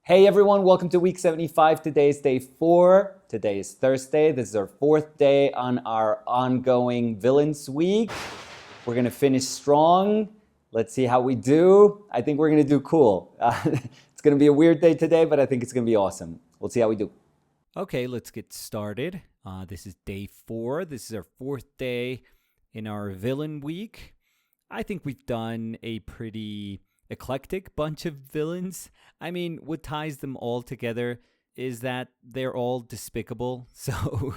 Hey everyone, welcome to week 75. Today is day 4. Today is Thursday. This is our 4th day on our ongoing Villains Week. We're going to finish strong. Let's see how we do. I think we're going to do cool. It's going to be a weird day today, but I think it's going to be awesome. We'll see how we do. Okay, let's get started. This is day 4. This is our 4th day in our Villain Week. I think we've done a pretty eclectic bunch of villains. I mean, what ties them all together is that they're all despicable. So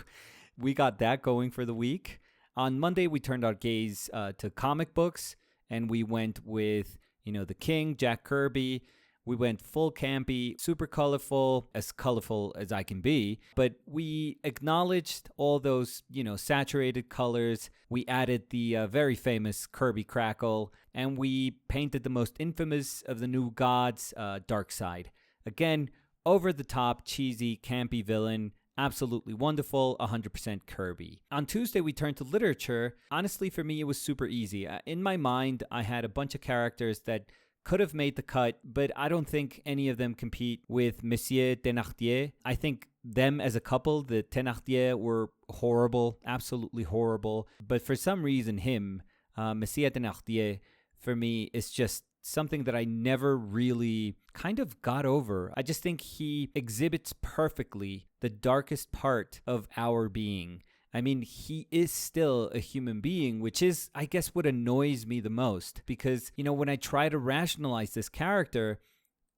we got that going for the week. On Monday, we turned our gaze to comic books, and we went with, the King, Jack Kirby. We went full campy, super colorful as I can be. But we acknowledged all those, saturated colors. We added the very famous Kirby Crackle, and we painted the most infamous of the new gods, Darkseid. Again, over the top, cheesy, campy villain. Absolutely wonderful, 100% Kirby. On Tuesday, we turned to literature. Honestly, for me, it was super easy. In my mind, I had a bunch of characters that could have made the cut, but I don't think any of them compete with Monsieur Thénardier. I think them as a couple, the Thénardier, were horrible, absolutely horrible. But for some reason, Monsieur Thénardier, for me, is just something that I never really kind of got over. I just think he exhibits perfectly the darkest part of our being. I mean, he is still a human being, which is, I guess, what annoys me the most. Because, when I try to rationalize this character,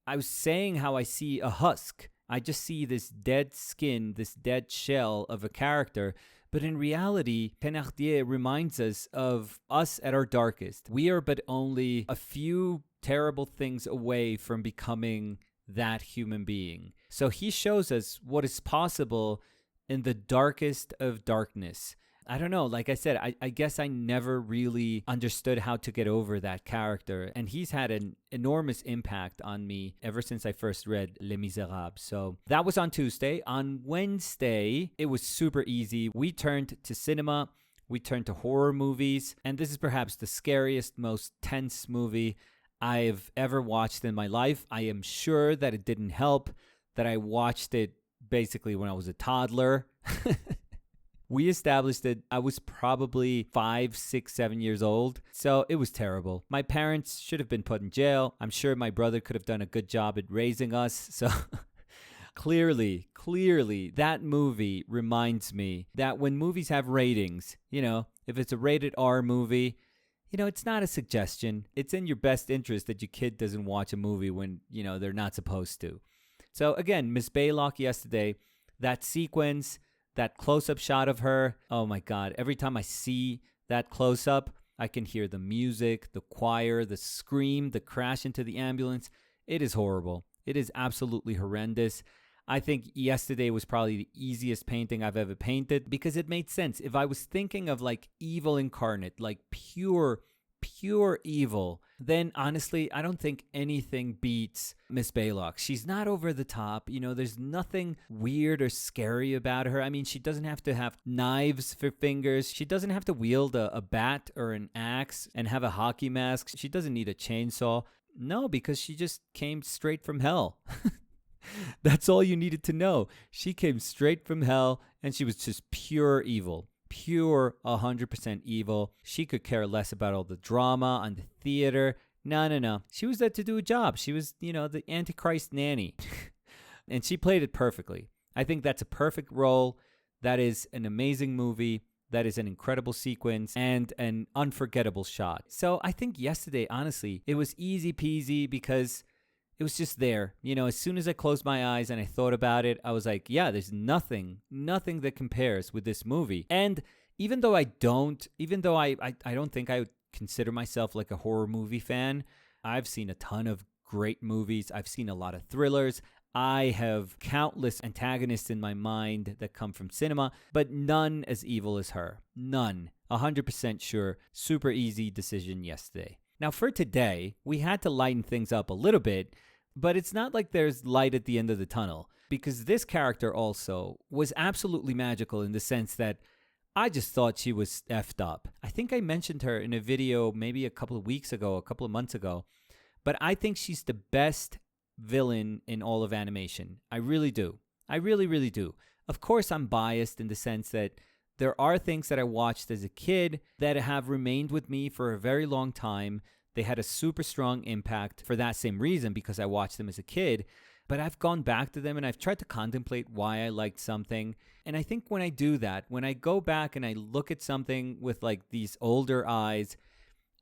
I was saying how I see a husk. I just see this dead skin, this dead shell of a character. But in reality, Thénardier reminds us of us at our darkest. We are but only a few terrible things away from becoming that human being. So he shows us what is possible in the darkest of darkness. I don't know, like I said, I guess I never really understood how to get over that character. And he's had an enormous impact on me ever since I first read Les Miserables. So that was on Tuesday. On Wednesday, it was super easy. We turned to cinema. We turned to horror movies. And this is perhaps the scariest, most tense movie I've ever watched in my life. I am sure that it didn't help that I watched it basically when I was a toddler. We established that I was probably 5, 6, 7 years old. So it was terrible. My parents should have been put in jail. I'm sure my brother could have done a good job at raising us. So clearly, that movie reminds me that when movies have ratings, if it's a rated R movie, it's not a suggestion. It's in your best interest that your kid doesn't watch a movie when, they're not supposed to. So again, Miss Baylock yesterday, that sequence, that close-up shot of her, oh my God. Every time I see that close-up, I can hear the music, the choir, the scream, the crash into the ambulance. It is horrible. It is absolutely horrendous. I think yesterday was probably the easiest painting I've ever painted because it made sense. If I was thinking of like evil incarnate, like pure evil, then honestly, I don't think anything beats Miss Baylock. She's not over the top. There's nothing weird or scary about her. I mean, she doesn't have to have knives for fingers. She doesn't have to wield a bat or an axe and have a hockey mask. She doesn't need a chainsaw. No, because she just came straight from hell. That's all you needed to know. She came straight from hell and she was just pure evil. Pure 100% evil. She could care less about all the drama on the theater. No. She was there to do a job. She was, the Antichrist nanny. And she played it perfectly. I think that's a perfect role. That is an amazing movie. That is an incredible sequence and an unforgettable shot. So I think yesterday, honestly, it was easy peasy because it was just there. As soon as I closed my eyes and I thought about it, I was like, yeah, there's nothing that compares with this movie. And even though I don't think I would consider myself like a horror movie fan, I've seen a ton of great movies. I've seen a lot of thrillers. I have countless antagonists in my mind that come from cinema, but none as evil as her. None. 100% sure. Super easy decision yesterday. Now for today, we had to lighten things up a little bit, but it's not like there's light at the end of the tunnel, because this character also was absolutely magical in the sense that I just thought she was effed up. I think I mentioned her in a video maybe a couple of months ago, but I think she's the best villain in all of animation. I really do. I really, really do. Of course, I'm biased in the sense that there are things that I watched as a kid that have remained with me for a very long time. They had a super strong impact for that same reason, because I watched them as a kid. But I've gone back to them and I've tried to contemplate why I liked something. And I think when I do that, when I go back and I look at something with like these older eyes,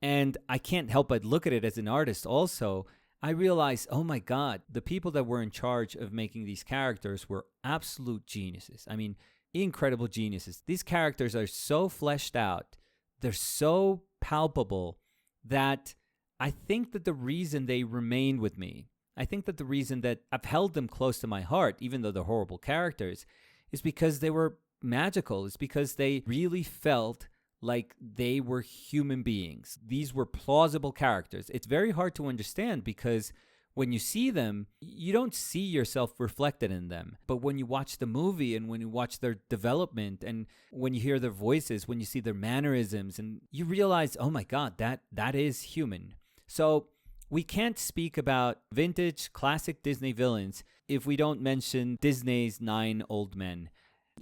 and I can't help but look at it as an artist also, I realize, oh my God, the people that were in charge of making these characters were absolute geniuses. I mean, incredible geniuses. These characters are so fleshed out, they're so palpable, that I think that the reason they remain with me, I think that the reason that I've held them close to my heart, even though they're horrible characters, is because they were magical. It's because they really felt like they were human beings. These were plausible characters. It's very hard to understand because when you see them, you don't see yourself reflected in them. But when you watch the movie and when you watch their development and when you hear their voices, when you see their mannerisms, and you realize, oh my God, that is human. So we can't speak about vintage classic Disney villains if we don't mention Disney's 9 Old Men.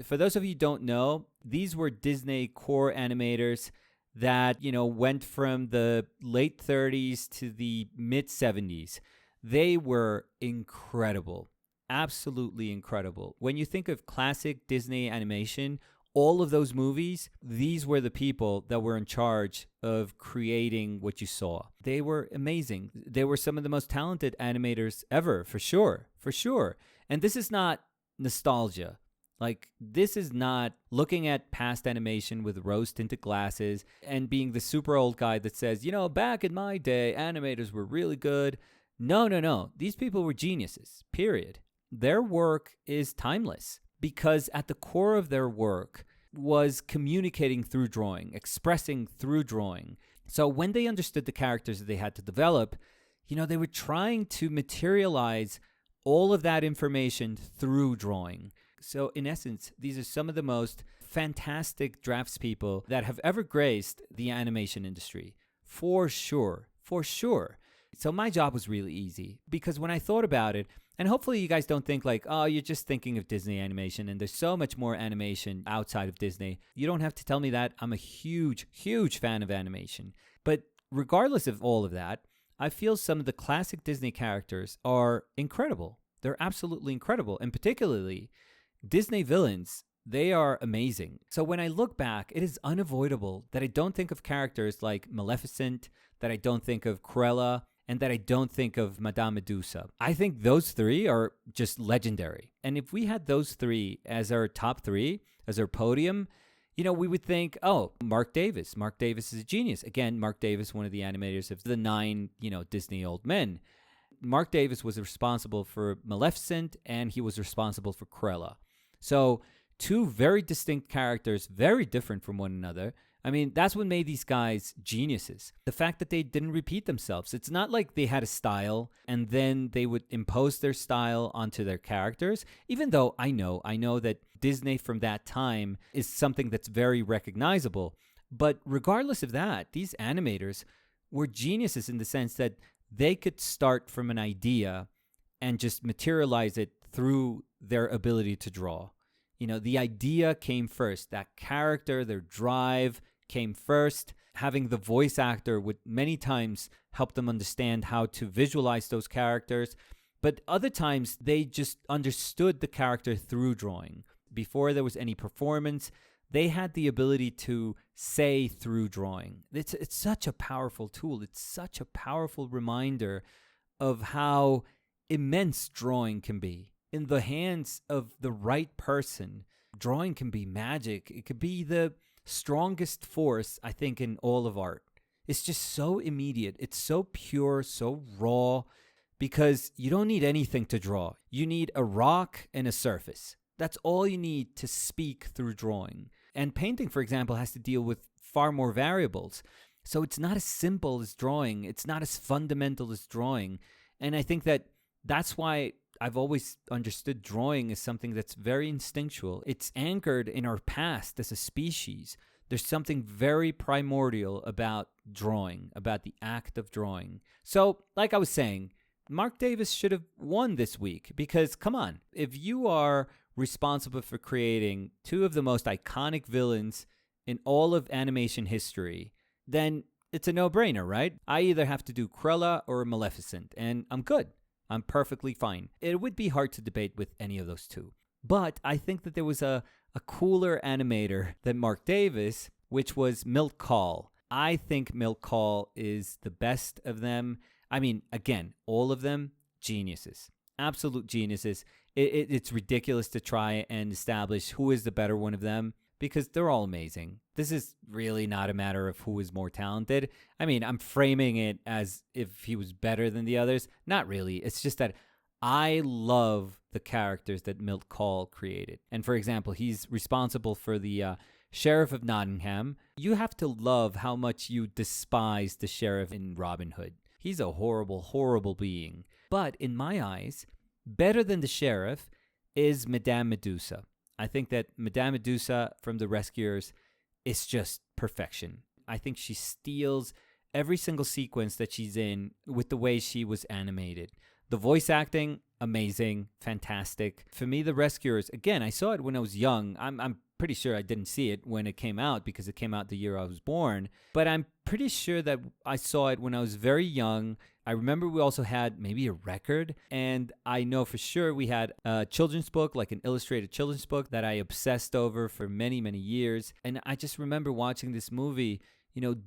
For those of you who don't know, these were Disney core animators that, went from the late 30s to the mid 70s. They were incredible, absolutely incredible. When you think of classic Disney animation, all of those movies, these were the people that were in charge of creating what you saw. They were amazing. They were some of the most talented animators ever, for sure, for sure. And this is not nostalgia. Like, this is not looking at past animation with rose-tinted glasses and being the super old guy that says, back in my day, animators were really good. No. These people were geniuses, period. Their work is timeless because at the core of their work was communicating through drawing, expressing through drawing. So when they understood the characters that they had to develop, they were trying to materialize all of that information through drawing. So in essence, these are some of the most fantastic draftspeople that have ever graced the animation industry. For sure. So my job was really easy because when I thought about it, and hopefully you guys don't think like, oh, you're just thinking of Disney animation and there's so much more animation outside of Disney. You don't have to tell me that. I'm a huge, huge fan of animation. But regardless of all of that, I feel some of the classic Disney characters are incredible. They're absolutely incredible. And particularly Disney villains, they are amazing. So when I look back, it is unavoidable that I don't think of characters like Maleficent, that I don't think of Cruella, and that I don't think of Madame Medusa. I think those three are just legendary. And if we had those three as our top three, as our podium, we would think, oh, Marc Davis. Marc Davis is a genius. Again, Marc Davis, one of the animators of the 9, Disney Old Men. Marc Davis was responsible for Maleficent, and he was responsible for Cruella. So 2 very distinct characters, very different from one another. I mean, that's what made these guys geniuses. The fact that they didn't repeat themselves. It's not like they had a style and then they would impose their style onto their characters, even though I know that Disney from that time is something that's very recognizable. But regardless of that, these animators were geniuses in the sense that they could start from an idea and just materialize it through their ability to draw. The idea came first. That character, their drive came first. Having the voice actor would many times help them understand how to visualize those characters. But other times, they just understood the character through drawing. Before there was any performance, they had the ability to say through drawing. It's such a powerful tool. It's such a powerful reminder of how immense drawing can be. In the hands of the right person, drawing can be magic. It could be the strongest force, I think, in all of art. It's just so immediate. It's so pure, so raw, because you don't need anything to draw. You need a rock and a surface. That's all you need to speak through drawing. And painting, for example, has to deal with far more variables. So it's not as simple as drawing. It's not as fundamental as drawing. And I think that's why I've always understood drawing as something that's very instinctual. It's anchored in our past as a species. There's something very primordial about drawing, about the act of drawing. So, like I was saying, Marc Davis should have won this week because, come on, if you are responsible for creating two of the most iconic villains in all of animation history, then it's a no-brainer, right? I either have to do Cruella or Maleficent, and I'm good. I'm perfectly fine. It would be hard to debate with any of those two. But I think that there was a cooler animator than Marc Davis, which was Milt Kahl. I think Milt Kahl is the best of them. I mean, again, all of them, geniuses. Absolute geniuses. It's ridiculous to try and establish who is the better one of them because they're all amazing. This is really not a matter of who is more talented. I mean, I'm framing it as if he was better than the others. Not really. It's just that I love the characters that Milt Kahl created. And for example, he's responsible for the Sheriff of Nottingham. You have to love how much you despise the sheriff in Robin Hood. He's a horrible, horrible being. But in my eyes, better than the sheriff is Madame Medusa. I think that Madame Medusa from The Rescuers is just perfection. I think she steals every single sequence that she's in with the way she was animated. The voice acting, amazing, fantastic. For me, The Rescuers, again, I saw it when I was young. I'm pretty sure I didn't see it when it came out because it came out the year I was born. But I'm pretty sure that I saw it when I was very young. I remember we also had maybe a record. And I know for sure we had a children's book, like an illustrated children's book that I obsessed over for many, many years. And I just remember watching this movie,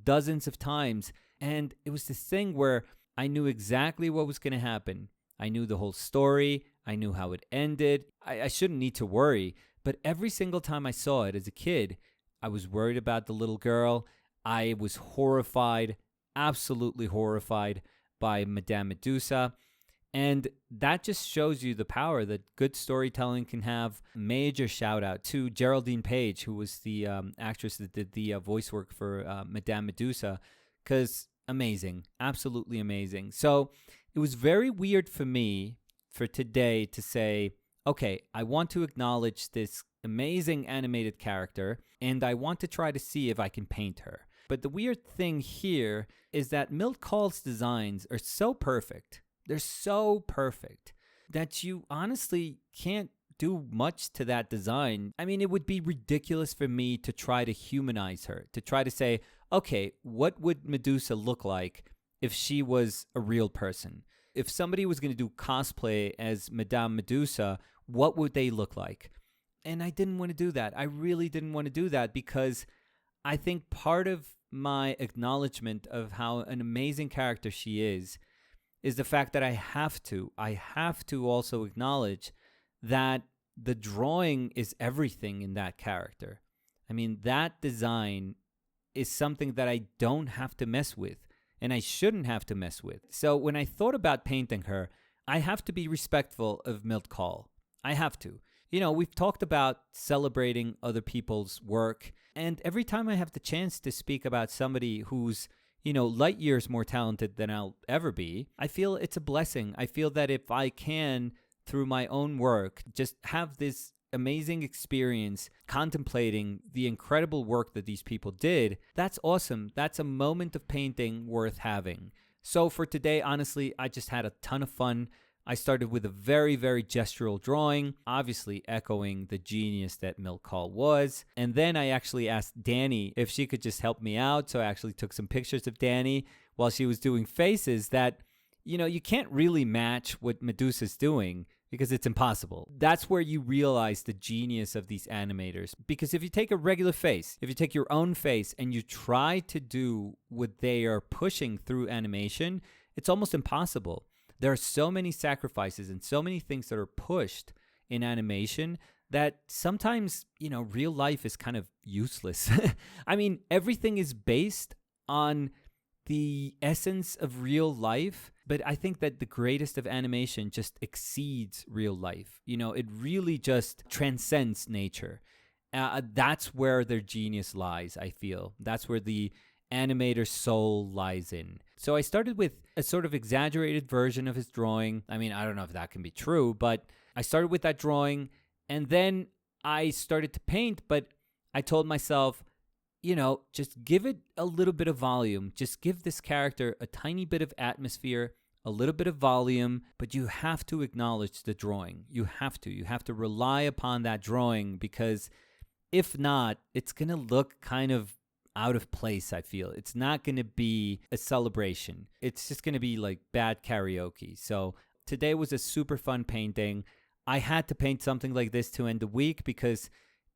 dozens of times. And it was this thing where I knew exactly what was going to happen. I knew the whole story. I knew how it ended. I shouldn't need to worry. But every single time I saw it as a kid, I was worried about the little girl. I was horrified, absolutely horrified by Madame Medusa. And that just shows you the power that good storytelling can have. Major shout out to Geraldine Page, who was the actress that did the voice work for Madame Medusa, because amazing, absolutely amazing. So it was very weird for me for today to say, okay, I want to acknowledge this amazing animated character, and I want to try to see if I can paint her. But the weird thing here is that Milt Kahl's designs are so perfect. They're so perfect that you honestly can't do much to that design. I mean, it would be ridiculous for me to try to humanize her, to try to say, okay, what would Medusa look like if she was a real person? If somebody was going to do cosplay as Madame Medusa, what would they look like? And I didn't want to do that. I really didn't want to do that because I think part of my acknowledgement of how an amazing character she is the fact that I have to also acknowledge that the drawing is everything in that character. I mean, that design is something that I don't have to mess with, and I shouldn't have to mess with. So when I thought about painting her, I have to be respectful of Milt Kahl. I have to. We've talked about celebrating other people's work, and every time I have the chance to speak about somebody who's, light years more talented than I'll ever be, I feel it's a blessing. I feel that if I can, through my own work, just have this amazing experience contemplating the incredible work that these people did, that's awesome. That's a moment of painting worth having. So for today, honestly, I just had a ton of fun. I started with a very, very gestural drawing, obviously echoing the genius that Milt Kahl was. And then I actually asked Danny if she could just help me out. So I actually took some pictures of Danny while she was doing faces that, you can't really match what Medusa's doing because it's impossible. That's where you realize the genius of these animators. Because if you take a regular face, if you take your own face and you try to do what they are pushing through animation, it's almost impossible. There are so many sacrifices and so many things that are pushed in animation that sometimes, real life is kind of useless. I mean, everything is based on the essence of real life, but I think that the greatest of animation just exceeds real life. It really just transcends nature. That's where their genius lies, I feel. That's where the animator's soul lies in. So I started with a sort of exaggerated version of his drawing. I mean, I don't know if that can be true, but I started with that drawing and then I started to paint, but I told myself, just give it a little bit of volume. Just give this character a tiny bit of atmosphere, a little bit of volume, but you have to acknowledge the drawing. You have to rely upon that drawing, because if not, it's going to look kind of out of place, I feel. It's not going to be a celebration. It's just going to be like bad karaoke. So today was a super fun painting. I had to paint something like this to end the week, because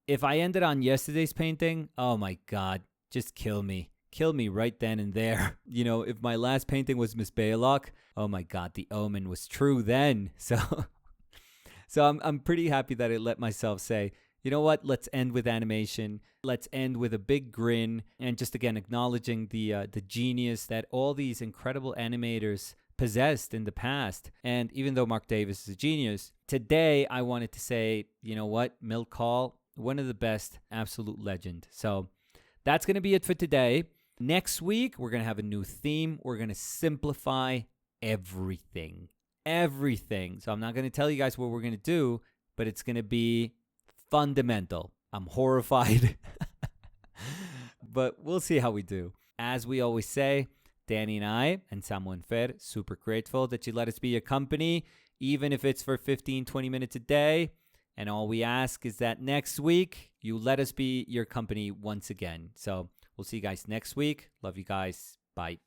if I ended on yesterday's painting, oh my God, just kill me. Kill me right then and there. You know, if my last painting was Miss Baylock, oh my God, the omen was true then. So I'm pretty happy that I let myself say, you know what, let's end with animation. Let's end with a big grin, and just again acknowledging the genius that all these incredible animators possessed in the past. And even though Marc Davis is a genius, today I wanted to say, you know what, Milt Kahl, one of the best, absolute legend. So that's going to be it for today. Next week, we're going to have a new theme. We're going to simplify everything. Everything. So I'm not going to tell you guys what we're going to do, but it's going to be fundamental. I'm horrified. But we'll see how we do. As we always say, Danny and I, and Samu and Fer, super grateful that you let us be your company, even if it's for 15, 20 minutes a day. And all we ask is that next week, you let us be your company once again. So we'll see you guys next week. Love you guys. Bye.